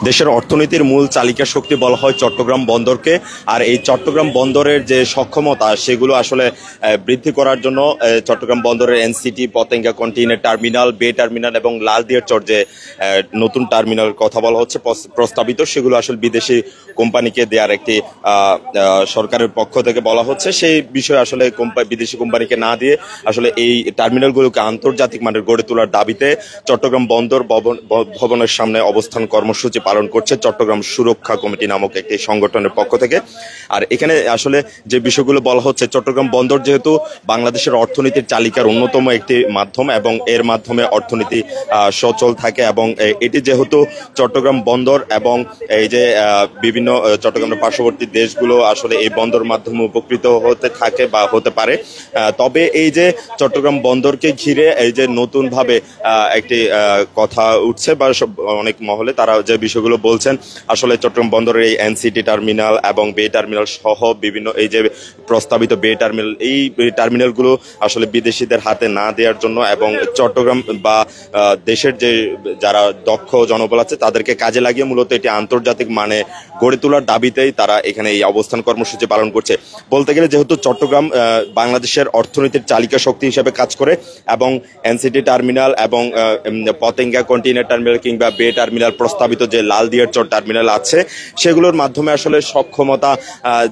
দেশের অর্থনীতির মূল চালিকা শক্তি বলা হয় চট্টগ্রাম বন্দরকে। আর এই চট্টগ্রাম বন্দরের যে সক্ষমতা সেগুলো আসলে বৃদ্ধি করার জন্য চট্টগ্রাম বন্দরের এনসিটি, পতেঙ্গা কন্টেইনার টার্মিনাল, বে টার্মিনাল এবং লালদিয়ারচর যে নতুন টার্মিনাল কথা বলা হচ্ছে প্রস্তাবিত, সেগুলো আসলে বিদেশি কোম্পানিকে দেওয়ার একটি সরকারের পক্ষ থেকে বলা হচ্ছে। সেই বিষয়ে আসলে বিদেশি কোম্পানিকে না দিয়ে আসলে এই টার্মিনালগুলোকে আন্তর্জাতিক মানের গড়ে তোলার দাবিতে চট্টগ্রাম বন্দর ভবনের সামনে অবস্থান কর্মসূচি পালন করছে চট্টগ্রাম সুরক্ষা কমিটি নামক একটি সংগঠনের পক্ষ থেকে। আর এখানে আসলে যে বিষয়গুলো বলা হচ্ছে, চট্টগ্রাম বন্দর যেহেতু বাংলাদেশের অর্থনীতির চালিকার অন্যতম একটি মাধ্যম এবং এর মাধ্যমে অর্থনীতি সচল থাকে, এবং এটি যেহেতু চট্টগ্রাম বন্দর এবং এই যে বিভিন্ন চট্টগ্রামের পার্শ্ববর্তী দেশগুলো আসলে এই বন্দর মাধ্যমে উপকৃত হতে থাকে বা হতে পারে। তবে এই যে চট্টগ্রাম বন্দরকে ঘিরে এই যে নতুন ভাবে একটি কথা উঠছে বা অনেক মহলে তারা যে বিষয়গুলো বলছেন, আসলে চট্টগ্রাম বন্দরের এই এনসিটি টার্মিনাল এবং বে টার্মিনাল সহ বিভিন্ন এই যে প্রস্তাবিত বে টার্মিনাল, এই টার্মিনালগুলো আসলে বিদেশিদের হাতে না দেওয়ার জন্য এবং চট্টগ্রাম বা দেশের যে যারা দক্ষ জনবল আছে তাদেরকে কাজে লাগিয়ে মূলত এটি আন্তর্জাতিক মানে গড়ে তোলার দাবিতেই তারা এখানে এই অবস্থান কর্মসূচি পালন করছে। বলতে গেলে যেহেতু চট্টগ্রাম বাংলাদেশের অর্থনীতির চালিকা শক্তি হিসেবে কাজ করে এবং এনসিটি টার্মিনাল এবং পতেঙ্গা কন্টেইনার টার্মিনাল কিংবা বে টার্মিনাল প্রস্তাবিত যে লালদিয়ারচর টার্মিনাল আছে সেগুলোর মাধ্যমে আসলে সক্ষমতা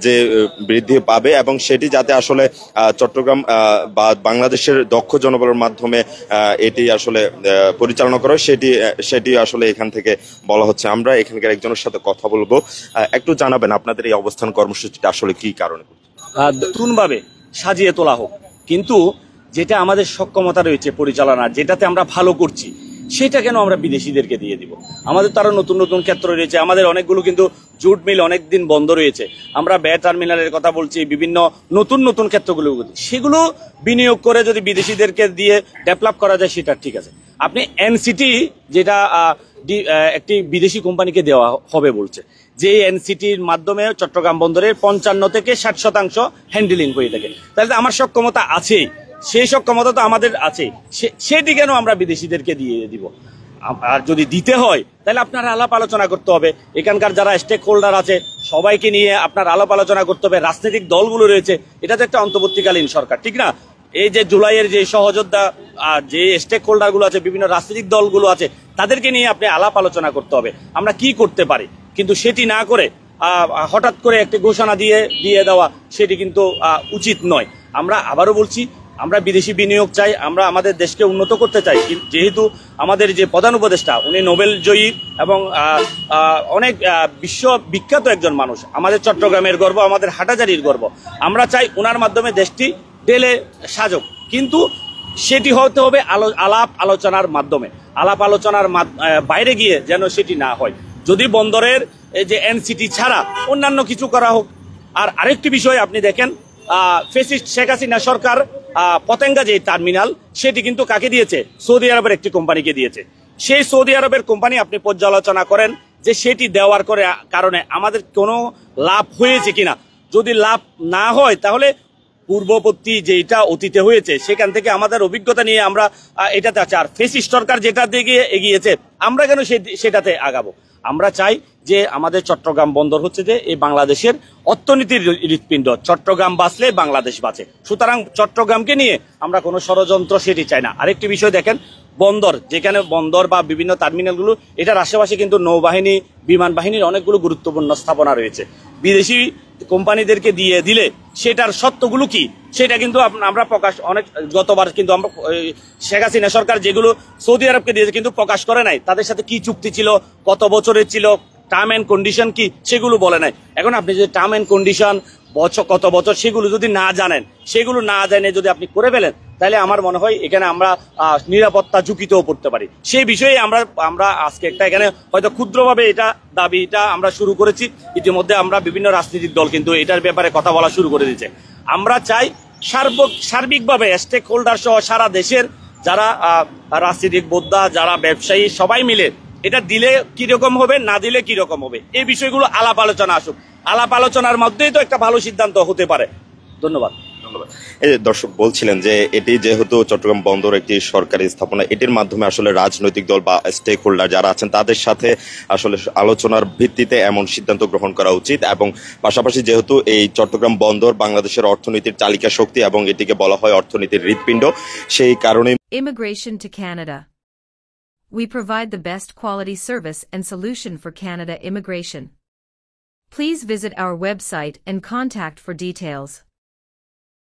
যে বৃদ্ধি পাবে এবং সেটি যাতে আসলে চট্টগ্রাম বা বাংলাদেশের দক্ষ জনবলের মাধ্যমে এটি আসলে পরিচালনা করে, সেটি আসলে এখান থেকে বলা হচ্ছে। আমরা এখানকার একজনের সাথে কথা বলবো, একটু জানাবেন আপনাদের এই অবস্থান কর্মসূচিটা আসলে কি কারণে নতুন ভাবে সাজিয়ে তোলা হোক, কিন্তু যেটা আমাদের সক্ষমতা রয়েছে পরিচালনা, যেটাতে আমরা ভালো করছি সেটা কেন আমরা বিদেশিদেরকে দিয়ে দিব? আমাদের তো আরো নতুন নতুন ক্ষেত্র রয়েছে, আমাদের অনেকগুলো কিন্তু জুট মিল অনেকদিন বন্ধ রয়েছে, আমরা বে টার্মিনালের কথা বলছি, বিভিন্ন নতুন নতুন ক্ষেত্রগুলো, সেগুলো বিনিয়োগ করে যদি বিদেশিদেরকে দিয়ে ডেভেলপ করা যায় সেটা ঠিক আছে। আপনি এনসিটি যেটা একটি বিদেশি কোম্পানিকে দেওয়া হবে বলছে, যে এনসিটির মাধ্যমে চট্টগ্রাম বন্দরের 55 থেকে 60% হ্যান্ডেলিং হয়ে থাকে, তাহলে আমার সক্ষমতা আছেই, সেই সক্ষমতা তো আমাদের আছে, সেটি কেন আমরা বিদেশিদেরকে দিয়ে দিব? আর যদি দিতে হয় তাহলে আপনার আলাপ আলোচনা করতে হবে, এখানকার যারা স্টেক হোল্ডার আছে সবাইকে নিয়ে আপনার আলাপ আলোচনা করতে হবে, রাজনৈতিক দলগুলো রয়েছে, এটা তো একটা অন্তর্বর্তীকালীন সরকার, ঠিক না? এই যে জুলাইয়ের যে সহযোদ্ধা যে স্টেক হোল্ডার গুলো আছে, বিভিন্ন রাজনৈতিক দলগুলো আছে, তাদেরকে নিয়ে আপনি আলাপ আলোচনা করতে হবে আমরা কি করতে পারি, কিন্তু সেটি না করে হঠাৎ করে একটি ঘোষণা দিয়ে দেওয়া সেটি কিন্তু উচিত নয়। আমরা আবারও বলছি, আমরা বিদেশি বিনিয়োগ চাই, আমরা আমাদের দেশকে উন্নত করতে চাই, যেহেতু আমাদের যে প্রধান উপদেষ্টা উনি নোবেল জয়ী এবং অনেক বিশ্ববিখ্যাত একজন মানুষ, আমাদের চট্টগ্রামের গর্ব, আমাদের হাটাজারির গর্ব, আমরা চাই ওনার মাধ্যমে দেশটি ঢেলে সাজক, কিন্তু সেটি হতে হবে আলাপ আলোচনার মাধ্যমে, আলাপ আলোচনার বাইরে গিয়ে যেন সেটি না হয়। যদি বন্দরের যে এনসিটি ছাড়া অন্যান্য কিছু করা হোক। আর আরেকটি বিষয় আপনি দেখেন, ফেসিস্ট শেখ হাসিনা সরকার পতেঙ্গা যে টার্মিনাল সেটি কিন্তু কাকে দিয়েছে? সৌদি আরবের একটি কোম্পানিকে দিয়েছে। সেই সৌদি আরবের কোম্পানি আপনি পর্যালোচনা করেন যে সেটি দেওয়ার কারণে আমাদের কোনো লাভ হয়েছে কিনা। যদি লাভ না হয় তাহলে পূর্ববর্তী যেটা অতীতে হয়েছে সেখান থেকে আমাদের অভিজ্ঞতা নিয়ে আমরা এটাতে আছে। আর ফেসিস্ট সরকার যেটা দিকে এগিয়েছে আমরা কেন সেটাতে আগাবো? আমরা চাই যে আমাদের চট্টগ্রাম বন্দর হচ্ছে যে এই বাংলাদেশের অর্থনীতির হৃৎপিণ্ড, চট্টগ্রাম বাঁচলে বাংলাদেশ বাঁচে। সুতরাং চট্টগ্রামকে নিয়ে আমরা কোনো ষড়যন্ত্র সেটি চাই না। আরেকটি বিষয় দেখেন, বন্দর, যেখানে বন্দর বা বিভিন্ন টার্মিনালগুলো, এটার আশেপাশে কিন্তু নৌবাহিনী, বিমান বাহিনীর অনেকগুলো গুরুত্বপূর্ণ স্থাপনা রয়েছে। বিদেশি কোম্পানিদেরকে দিয়ে দিলে সেটার সত্যগুলো কি সেটা কিন্তু আমরা প্রকাশ, অনেক গতবার কিন্তু আমরা শেখ হাসিনা সরকার যেগুলো সৌদি আরবকে দিয়েছে কিন্তু প্রকাশ করে নাই, তাদের সাথে কি চুক্তি ছিল, কত বছরের ছিল, টার্ম এন্ড কন্ডিশন কি, সেগুলো বলে নাই। এখন আপনি যদি টার্ম এন্ড কন্ডিশন কত বছর সেগুলো যদি না জানেন, সেগুলো না জেনে যদি আপনি করে ফেলেন, তাহলে আমার মনে হয় এখানে আমরা নিরাপত্তা ঝুঁকিতেও পড়তে পারি। সেই বিষয়ে আমরা আজকে একটা এখানে হয়তো ক্ষুদ্রভাবে এটা দাবিটা আমরা শুরু করেছি, ইতিমধ্যে আমরা বিভিন্ন রাজনৈতিক দল কিন্তু এটার ব্যাপারে কথা বলা শুরু করে দিয়েছে। আমরা চাই সার্বিকভাবে স্টেক হোল্ডার সহ সারা দেশের যারা রাজনৈতিক বোদ্ধা, যারা ব্যবসায়ী, সবাই মিলে এটা দিলে কিরকম হবে, না দিলে কিরকম হবে, এই বিষয়গুলো আলাপ আলোচনা আসুক। আলাপ আলোচনার মধ্যেই তো একটা ভালো সিদ্ধান্ত হতে পারে। ধন্যবাদ। ধন্যবাদ। এই যে দর্শক বলছিলেন যে এটি যেহেতু চট্টগ্রাম বন্দর একটি সরকারি স্থাপনা, এটির মাধ্যমে আসলে রাজনৈতিক দল বা স্টেক হোল্ডার যারা আছেন তাদের সাথে আসলে আলোচনার ভিত্তিতে এমন সিদ্ধান্ত গ্রহণ করা উচিত, এবং পাশাপাশি যেহেতু এই চট্টগ্রাম বন্দর বাংলাদেশের অর্থনীতির চালিকা শক্তি এবং এটিকে বলা হয় অর্থনীতির হৃৎপিণ্ড, সেই কারণে Immigration to Canada. We provide the best quality service and solution for Canada immigration. Please visit our website and contact for details.